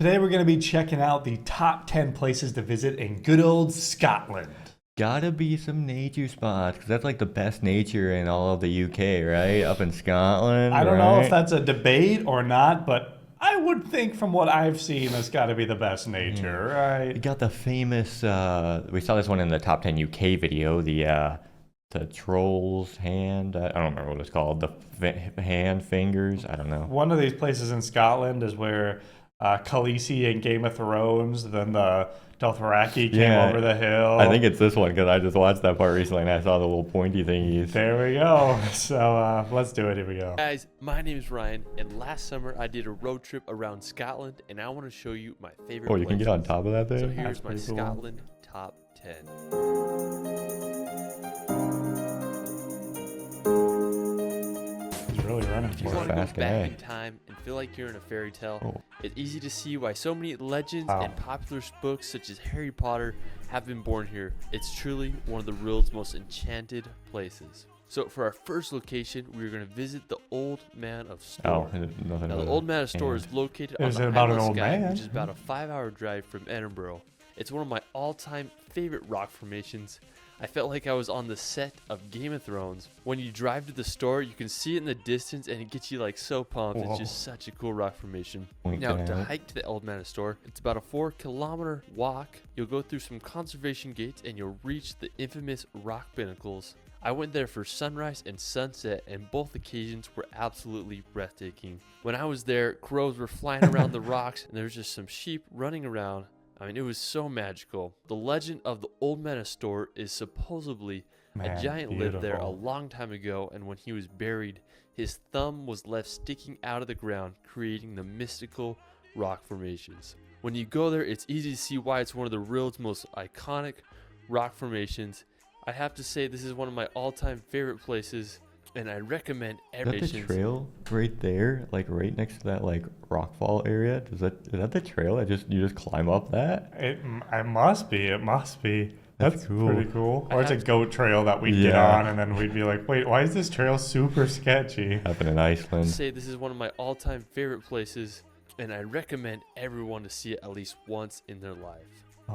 Today we're going to be checking out the top 10 places to visit in good old Scotland. Gotta be some nature spots, because that's like the best nature in all of the UK, right? Up in Scotland, I don't know if right? that's a debate or not, but I would think from what I've seen, it's got to be the best nature, We right? got the famous, we saw this one in the top 10 UK video, the troll's hand, I don't remember what it's called, the hand fingers, I don't know. One of these places in Scotland is where Khaleesi in Game of Thrones, then the Dothraki came over the I hill. think it's this one, because I just watched that part recently and I saw the little pointy thingies. There we go. So let's do it. Here we go. Guys, my name is Ryan, and last summer I did a road trip around Scotland, and I want to show you my favorite Oh, you can get on places. top of that So thing? here's That's my pretty cool. Scotland top 10. He's really running If you for want it. to go fast back guy. in time and feel like you're in a fairy tale, Oh. it's easy to see why so many legends Wow. and popular books such as Harry Potter have been born here. It's truly one of the world's most enchanted places. So for our first location, we're going to visit the Old Man of Storr. Oh, nothing. Now, the Old Man of Storr is located on Is the it about Isle an of old Skye, man? which is about a 5-hour drive from Edinburgh. It's one of my all-time favorite rock formations. I felt like I was on the set of Game of Thrones. When you drive to the store, you can see it in the distance, and it gets you like so pumped. Whoa. It's just such a cool rock formation. Point Now, that to out. hike to the Old Man of Storr, it's about a 4-kilometer walk. You'll go through some conservation gates, and you'll reach the infamous rock pinnacles. I went there for sunrise and sunset, and both occasions were absolutely breathtaking. When I was there, crows were flying around the rocks, and there was just some sheep running around. I mean, it was so magical. The legend of the Old Man of Storr is supposedly Man, a giant lived there a beautiful. long time ago, and when he was buried, his thumb was left sticking out of the ground, creating the mystical rock formations. When you go there, it's easy to see why it's one of the world's most iconic rock formations. I have to say this is one of my all-time favorite places, and I recommend Is that the every trail right there, like right next to that like rockfall area? Is that the trail that you just climb up that? It must be. It must be. That's That's cool. pretty cool. I Or it's a have- goat trail that we'd get Yeah. on, and then we'd be like, wait, why is this trail super sketchy? Happened in Iceland. say this is one of my all-time favorite places, and I recommend everyone to see it at least once in their life.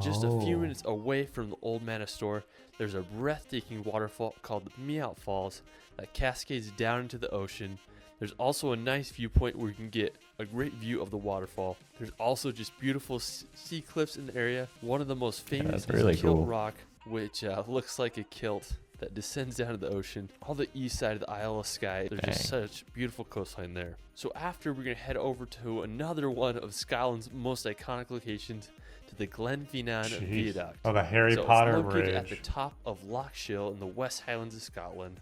Just a few Oh. minutes away from the Old Man of Storr, there's a breathtaking waterfall called the Meout Falls that cascades down into the ocean. There's also a nice viewpoint where you can get a great view of the waterfall. There's also just beautiful sea cliffs in the area. One of the most famous that's is really Kilt cool. Rock, which looks like a kilt that descends down to the ocean. On the east side of the Isle of Skye, there's just such beautiful coastline there. So after, we're going to head over to another one of Scotland's most iconic locations, to the Glenfinnan Jeez. Viaduct. Oh, the Harry So Potter it's located at the bridge. top of Loch Shiel in the West Highlands of Scotland.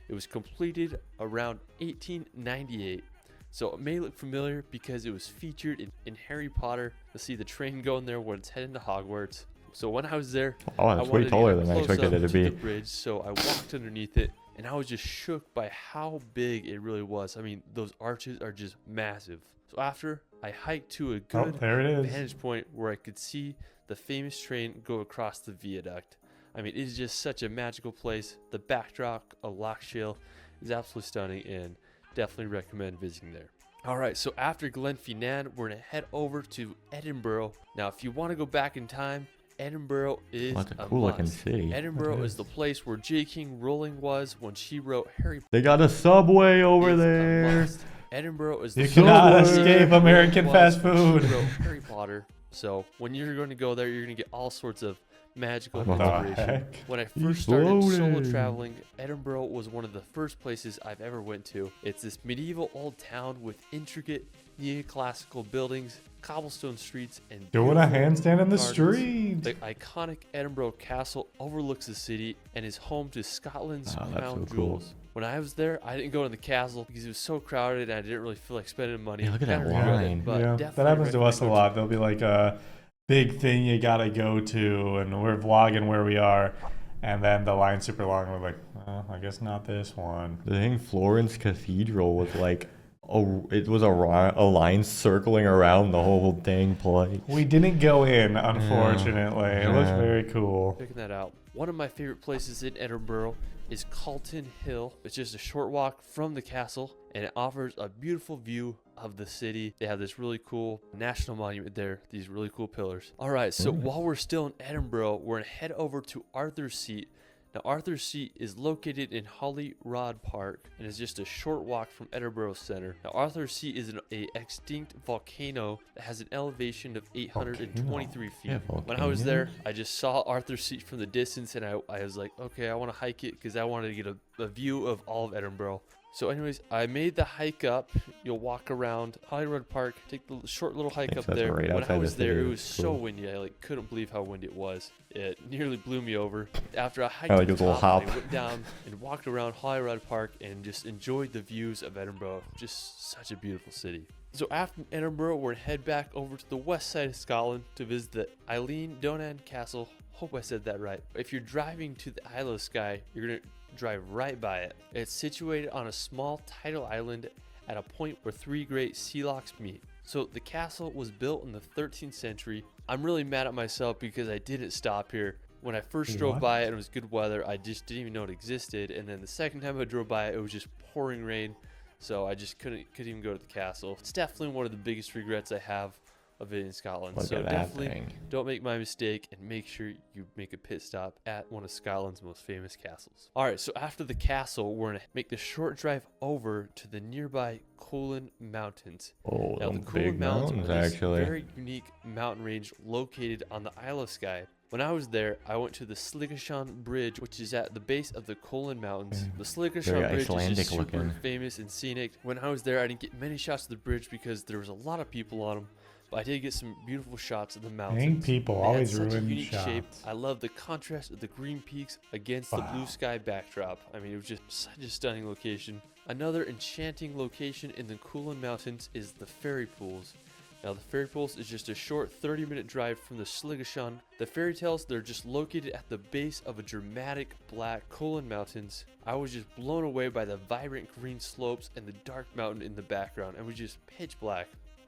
It was completed around 1898. So it may look familiar because it was featured in Harry Potter. You'll see the train going there when it's heading to Hogwarts. So when I was there, Oh, I that's wanted way to taller get than I close expected up it to the be. bridge, so I walked underneath it, and I was just shook by how big it really was. I mean, those arches are just massive. So after, I hiked to a Oh, good there it is. vantage point where I could see the famous train go across the viaduct. I mean, it is just such a magical place. The backdrop of Loch Shiel is absolutely stunning, and definitely recommend visiting there. Alright, so after Glenfinnan, we're going to head over to Edinburgh. Now, if you want to go back in time, Edinburgh is Oh, that's a a cool looking must. city. Edinburgh It is is. the place where J. King Rowling was when she wrote Harry They got a subway over is a there. must. Edinburgh is the You city cannot where escape J.K. Rowling American was fast when food. She wrote Harry Potter. So when you're going to go there, you're going to get all sorts of magical What the inspiration. heck? When I You first started solo floating. traveling, Edinburgh was one of the first places I've ever went to. It's this medieval old town with intricate neoclassical buildings, cobblestone streets, and Doing a beautiful handstand in the gardens. street. The iconic Edinburgh Castle overlooks the city and is home to Scotland's Oh, that's crown so cool. jewels. When I was there, I didn't go in the castle because it was so crowded and I didn't really feel like spending money. Yeah, look at that Kinda regret it, line. but Yeah, that definitely happens to us a recommend lot. There'll be like a big thing you gotta go to, and we're vlogging where we are, and then the line's super long, and we're like, oh, I guess not this one. The thing Florence Cathedral was like, it was a line circling around the whole dang place. We didn't go in, unfortunately. It looks Yeah. very cool. checking that out. One of my favorite places in Edinburgh is Calton Hill. It's just a short walk from the castle and it offers a beautiful view of the city. They have this really cool national monument there, these really cool pillars. All right, so while we're still in Edinburgh, we're going to head over to Arthur's Seat. Now, Arthur's Seat is located in Holyrood Park and is just a short walk from Edinburgh Center. Now, Arthur's Seat is an extinct volcano that has an elevation of 823 feet. Yeah, when I was there, I just saw Arthur's Seat from the distance, and I was like, okay, I want to hike it because I wanted to get a view of all of Edinburgh. So anyways, I made the hike up. You'll walk around Holyrood Park, take the short little hike up there. Right when I was there, city. it was so windy. I couldn't believe how windy it was. It nearly blew me over. After I hiked Oh, to you the did a little top, hop. I went down and walked around Holyrood Park and just enjoyed the views of Edinburgh. Just such a beautiful city. So after Edinburgh, we're gonna head back over to the west side of Scotland to visit the Eilean Donan Castle. Hope I said that right. If you're driving to the Isle of Skye, you're gonna drive right by it. It's situated on a small tidal island at a point where three great sea locks meet. So the castle was built in the 13th century. I'm really mad at myself because I didn't stop here. When I first drove by it and it was good weather, I just didn't even know it existed. And then the second time I drove by it, it was just pouring rain. So I just couldn't even go to the castle. It's definitely one of the biggest regrets I have of visiting Scotland. Look So at that definitely thing. don't make my mistake and make sure you make a pit stop at one of Scotland's most famous castles. All right, so after the castle, we're gonna make the short drive over to the nearby Cuillin Mountains. Oh, Now, the them Cuillin big mountains, are this actually. very unique mountain range located on the Isle of Skye. When I was there, I went to the Sligashan Bridge, which is at the base of the Cuillin Mountains. The Sligashan Very Bridge is just Icelandic super looking. famous and scenic. When I was there, I didn't get many shots of the bridge because there was a lot of people on them. But I did get some beautiful shots of the mountains. Dang, people They had always such a ruin unique shots. shape. I love the contrast of the green peaks against the blue sky backdrop. I mean, it was just such a stunning location. Another enchanting location in the Cuillin Mountains is the Fairy Pools. Now, the Fairy Pools is just a short 30-minute drive from the Sligashan. The fairy tales, they're just located at the base of a dramatic black Cuillin Mountains. I was just blown away by the vibrant green slopes and the dark mountain in the background. It was just pitch black.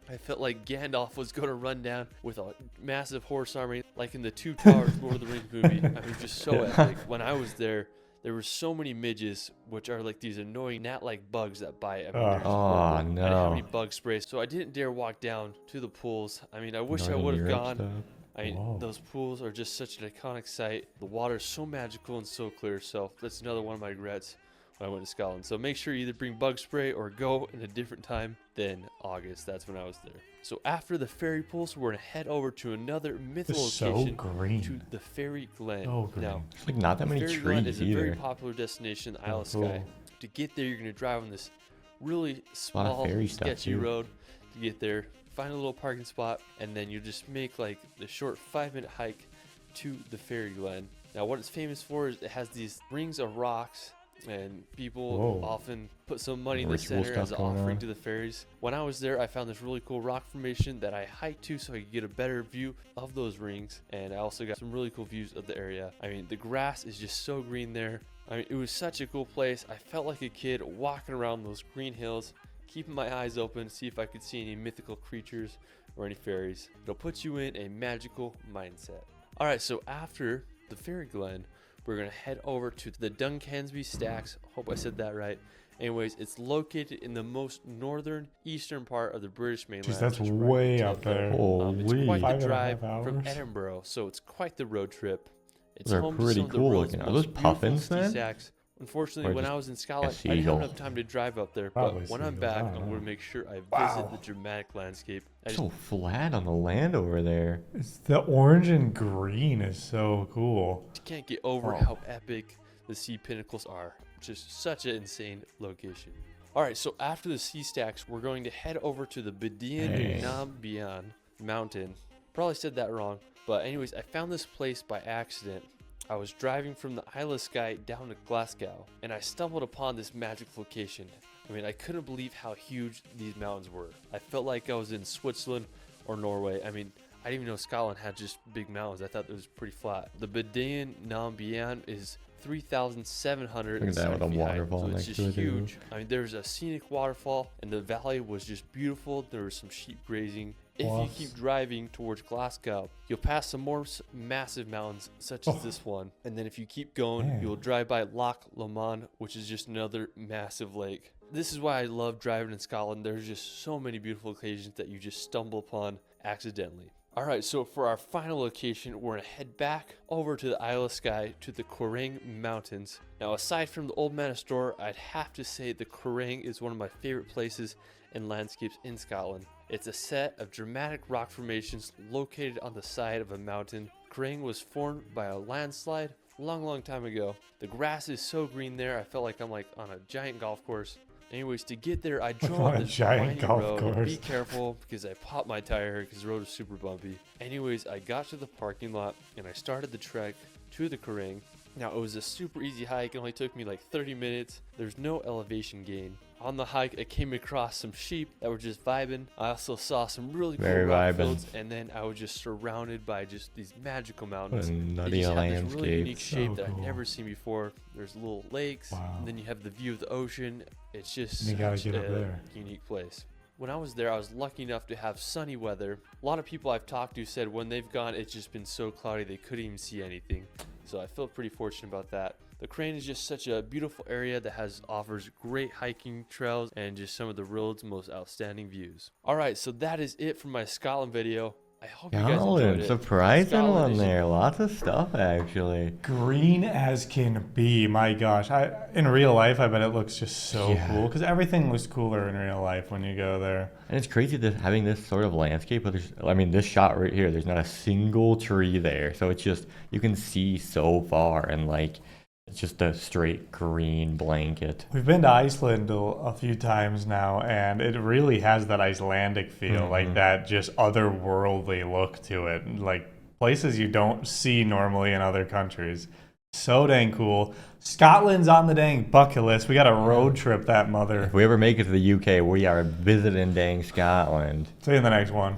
I felt like Gandalf was going to run down with a massive horse army, like in the Two Towers Lord of the Rings movie. I mean, just so epic. When I was there, there were so many midges, which are like these annoying gnat-like bugs that bite. I mean, they're just Oh, horrible. I didn't have no. any bug sprays, so I didn't dare walk down to the pools. I mean, I wish I Northern would have Europe gone. stuff. I mean, Whoa. those pools are just such an iconic sight. The water is so magical and so clear, so that's another one of my regrets when I went to Scotland. So make sure you either bring bug spray or go in a different time than August. That's when I was there. So after the fairy pools, we're going to head over to another mythical It's so location, green. to the Fairy Glen. So green. Now, There's like not that many Fairy Glen trees is a very either. popular destination in the Oh, Isle of Skye. cool. To get there, you're going to drive on this really lot of small, fairy stuff, sketchy too. road to get there. Find a little parking spot, and then you just make like the short 5-minute hike to the Fairy Glen. Now, what it's famous for is it has these rings of rocks, and people Whoa. often put some money in the Ritual center as stuff an going offering on. to the fairies. When I was there, I found this really cool rock formation that I hiked to so I could get a better view of those rings, and I also got some really cool views of the area. I mean, the grass is just so green there. I mean, it was such a cool place. I felt like a kid walking around those green hills, keeping my eyes open to see if I could see any mythical creatures or any fairies. It'll put you in a magical mindset. All right, so after the Fairy Glen, we're going to head over to the Duncansby Stacks. Hope I said that right. Anyways, it's located in the most northern eastern part of the British mainland. Jeez, that's which is right way in up there. It's Holy. quite the 5.5 drive from hours. Edinburgh, so it's quite the road trip. It's Those are home to pretty some of the cool world's looking. Are most those beautiful puffins ski then? stacks. Unfortunately, Or when just I was in Scotland, I didn't have seagull? enough time to drive up there. Probably But when I'm seagulls, back, I I'm don't going know. to make sure I visit Wow. the dramatic landscape. So flat on the land over there. It's the orange and green is so cool. just can't get over Oh. how epic the sea pinnacles are. Just such an insane location. All right, so after the sea stacks, we're going to head over to the Bidean Hey. Bian mountain. Probably said that wrong, but anyways, I found this place by accident. I was driving from the Isle of Skye down to Glasgow, and I stumbled upon this magic location. I mean, I couldn't believe how huge these mountains were. I felt like I was in Switzerland or Norway. I mean, I didn't even know Scotland had just big mountains. I thought it was pretty flat. The Bidean Bian is 3,700 Look at that with a feet high, waterfall so it's next just to it, too. huge. I mean, there's a scenic waterfall, and the valley was just beautiful. There was some sheep grazing. If you Plus. keep driving towards Glasgow, you'll pass some more massive mountains, such as this one. And then if you keep going, Damn. you'll drive by Loch Lomond, which is just another massive lake. This is why I love driving in Scotland. There's just so many beautiful occasions that you just stumble upon accidentally. All right, so for our final location, we're gonna head back over to the Isle of Skye to the Quiraing Mountains. Now, aside from the old Man of Storr, I'd have to say the Quiraing is one of my favorite places and landscapes in Scotland. It's a set of dramatic rock formations located on the side of a mountain. Quiraing was formed by a landslide long time ago. The grass is so green there, I felt like I'm like on a giant golf course. Anyways, to get there, I drove On a this giant windy golf road. course. Be careful because I popped my tire because the road is super bumpy. Anyways, I got to the parking lot and I started the trek to the Quiraing. Now, it was a super easy hike. It only took me like 30 minutes. There's no elevation gain. On the hike, I came across some sheep that were just vibing. I also saw some really cool Very rock vibing. fields, and then I was just surrounded by just these magical What mountains. a They nutty just have this really unique landscape. shape So that I've cool. never seen before. There's little lakes, Wow. and then you have the view of the ocean. It's just You gotta such get up a there. unique place. When I was there, I was lucky enough to have sunny weather. A lot of people I've talked to said when they've gone, it's just been so cloudy they couldn't even see anything. So I feel pretty fortunate about that. The Quiraing is just such a beautiful area that offers great hiking trails and just some of the world's most outstanding views. All right, so that is it for my Scotland video. I hope you guys enjoyed Scotland, it. surprising Scotland one is- there. Lots of stuff actually. Green as can be. My gosh, in real life, I bet it looks just so Yeah. cool because everything looks cooler in real life when you go there. And it's crazy that having this sort of landscape, but I mean, this shot right here, there's not a single tree there. So it's just, you can see so far and like, it's just a straight green blanket. We've been to Iceland a few times now, and it really has that Icelandic feel, like Mhm. that just otherworldly look to it, like places you don't see normally in other countries. So dang cool. Scotland's on the dang bucket list. We got to road trip that mother. If we ever make it to the UK, we are visiting dang Scotland. See you in the next one.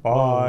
Bye.